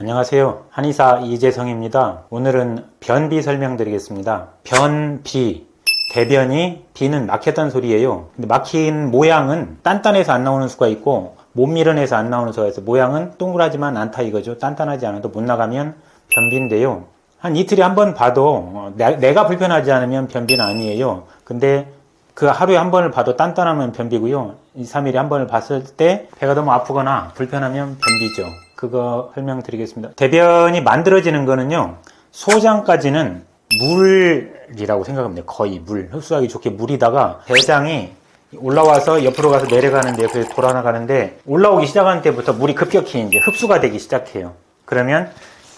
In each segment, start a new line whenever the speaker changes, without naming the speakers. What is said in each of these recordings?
안녕하세요. 한의사 이재성입니다. 오늘은 변비 설명드리겠습니다. 변비, 대변이 비는 막혔다는 소리예요. 근데 막힌 모양은 단단해서 안 나오는 수가 있고 못 밀어내서 안 나오는 수가 있어요. 모양은 동그라지만 않다 이거죠. 단단하지 않아도 못 나가면 변비인데요. 한 이틀에 한 번 봐도 내가 불편하지 않으면 변비는 아니에요. 근데 그 하루에 한 번을 봐도 단단하면 변비고요. 2, 3일에 한 번을 봤을 때 배가 너무 아프거나 불편하면 변비죠. 그거 설명드리겠습니다. 대변이 만들어지는 거는요, 소장까지는 물이라고 생각합니다. 거의 물. 흡수하기 좋게 물이다가 대장이 올라와서 옆으로 가서 내려가는데 옆에 돌아나가는데 올라오기 시작하는 때부터 물이 급격히 이제 흡수가 되기 시작해요. 그러면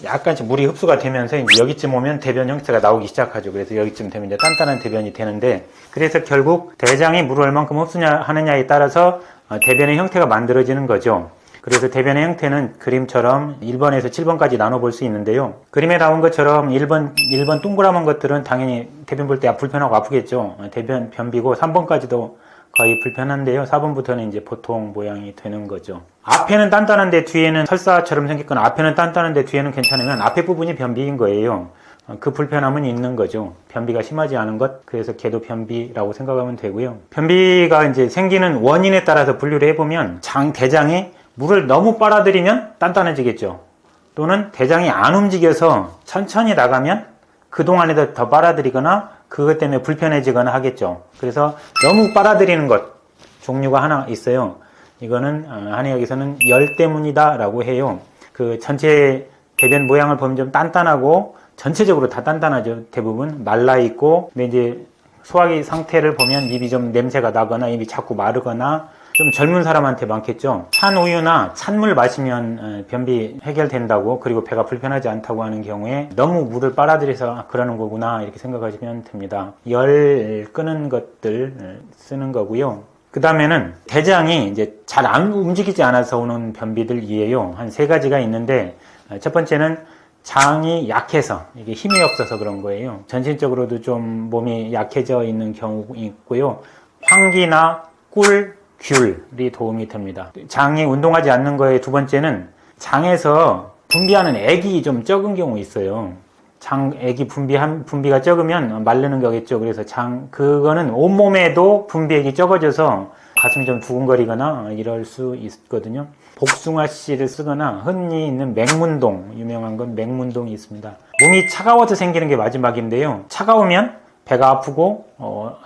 약간씩 물이 흡수가 되면서 이제 여기쯤 오면 대변 형태가 나오기 시작하죠. 그래서 여기쯤 되면 이제 단단한 대변이 되는데, 그래서 결국 대장이 물을 얼만큼 흡수하느냐에 따라서 대변의 형태가 만들어지는 거죠. 그래서 대변의 형태는 그림처럼 1번에서 7번까지 나눠볼 수 있는데요. 그림에 나온 것처럼 1번 동그라만 것들은 당연히 대변 볼 때 불편하고 아프겠죠. 대변 변비고 3번까지도 거의 불편한데요. 4번부터는 이제 보통 모양이 되는 거죠. 앞에는 단단한데 뒤에는 설사처럼 생겼거나 앞에는 단단한데 뒤에는 괜찮으면 앞에 부분이 변비인 거예요. 그 불편함은 있는 거죠. 변비가 심하지 않은 것, 그래서 걔도 변비라고 생각하면 되고요. 변비가 이제 생기는 원인에 따라서 분류를 해보면 대장에 물을 너무 빨아들이면 단단해지겠죠. 또는 대장이 안 움직여서 천천히 나가면 그동안에도 더 빨아들이거나 그것 때문에 불편해지거나 하겠죠. 그래서 너무 빨아들이는 것 종류가 하나 있어요. 이거는 한의학에서는 열 때문이다 라고 해요. 그 전체 대변 모양을 보면 좀 단단하고 전체적으로 다 단단하죠. 대부분 말라있고, 근데 이제 소화기 상태를 보면 입이 좀 냄새가 나거나 입이 자꾸 마르거나 좀 젊은 사람한테 많겠죠. 찬 우유나 찬물 마시면 변비 해결된다고, 그리고 배가 불편하지 않다고 하는 경우에 너무 물을 빨아들여서 그러는 거구나 이렇게 생각하시면 됩니다. 열 끄는 것들 쓰는 거고요. 그 다음에는 대장이 이제 잘 안 움직이지 않아서 오는 변비들이에요. 한 3가지가 있는데, 첫 번째는 장이 약해서, 이게 힘이 없어서 그런 거예요. 전신적으로도 좀 몸이 약해져 있는 경우 있고요. 환기나 꿀, 귤이 도움이 됩니다. 장이 운동하지 않는 거에 두 번째는 장에서 분비하는 액이 좀 적은 경우 있어요. 액이 분비가 적으면 마르는 거겠죠. 그래서 그거는 온몸에도 분비액이 적어져서 가슴이 좀 두근거리거나 이럴 수 있거든요. 복숭아 씨를 쓰거나 흔히 있는 맹문동, 유명한 건 맹문동이 있습니다. 몸이 차가워서 생기는 게 마지막인데요. 차가우면 배가 아프고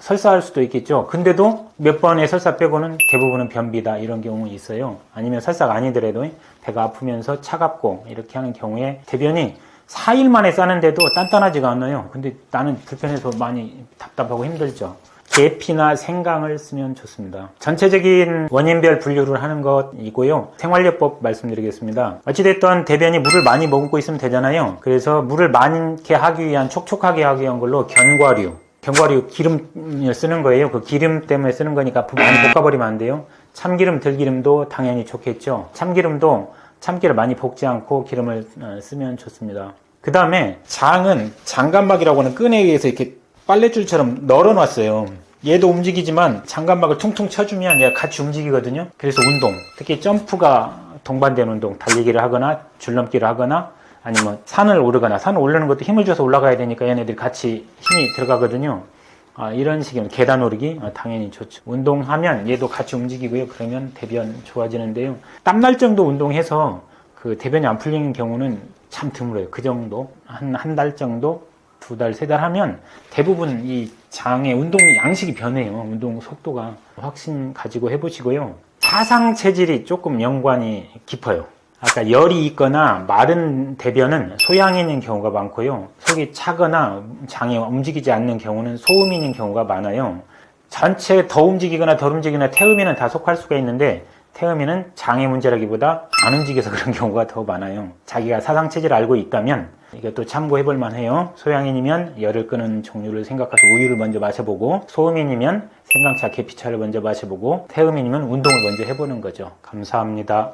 설사할 수도 있겠죠. 근데도 몇 번의 설사 빼고는 대부분은 변비다 이런 경우 있어요. 아니면 설사가 아니더라도 배가 아프면서 차갑고 이렇게 하는 경우에 대변이 4일 만에 싸는데도 단단하지가 않아요. 근데 나는 불편해서 많이 답답하고 힘들죠. 계피나 생강을 쓰면 좋습니다. 전체적인 원인별 분류를 하는 것이고요. 생활요법 말씀드리겠습니다. 어찌됐든 대변이 물을 많이 머금고 있으면 되잖아요. 그래서 물을 많게 하기 위한, 촉촉하게 하기 위한 걸로 견과류 기름을 쓰는 거예요. 그 기름 때문에 쓰는 거니까 많이 볶아버리면 안 돼요. 참기름, 들기름도 당연히 좋겠죠. 참기름도 참기를 많이 볶지 않고 기름을 쓰면 좋습니다. 그 다음에 장은 장간막이라고 하는 끈에 의해서 이렇게 빨랫줄처럼 널어놨어요. 얘도 움직이지만 장간막을 퉁퉁 쳐주면 얘가 같이 움직이거든요. 그래서 운동, 특히 점프가 동반된 운동, 달리기를 하거나 줄넘기를 하거나 아니면 산을 오르거나, 산을 오르는 것도 힘을 줘서 올라가야 되니까 얘네들이 같이 힘이 들어가거든요. 이런 식이면 계단 오르기 당연히 좋죠. 운동하면 얘도 같이 움직이고요. 그러면 대변 좋아지는데요. 땀날 정도 운동해서 그 대변이 안 풀리는 경우는 참 드물어요. 그 정도 한 달 정도, 2달, 3달 하면 대부분 이 장의 운동 양식이 변해요. 운동 속도가. 확신 가지고 해보시고요. 사상 체질이 조금 연관이 깊어요. 아까 열이 있거나 마른 대변은 소양인인 경우가 많고요. 속이 차거나 장이 움직이지 않는 경우는 소음인인 경우가 많아요. 전체 더 움직이거나 덜 움직이거나 태음인은 다 속할 수가 있는데, 태음인은 장의 문제라기보다 안 움직여서 그런 경우가 더 많아요. 자기가 사상 체질을 알고 있다면 이것도 참고해 볼 만해요. 소양인이면 열을 끄는 종류를 생각해서 우유를 먼저 마셔보고, 소음인이면 생강차, 계피차를 먼저 마셔보고, 태음인이면 운동을 먼저 해보는 거죠. 감사합니다.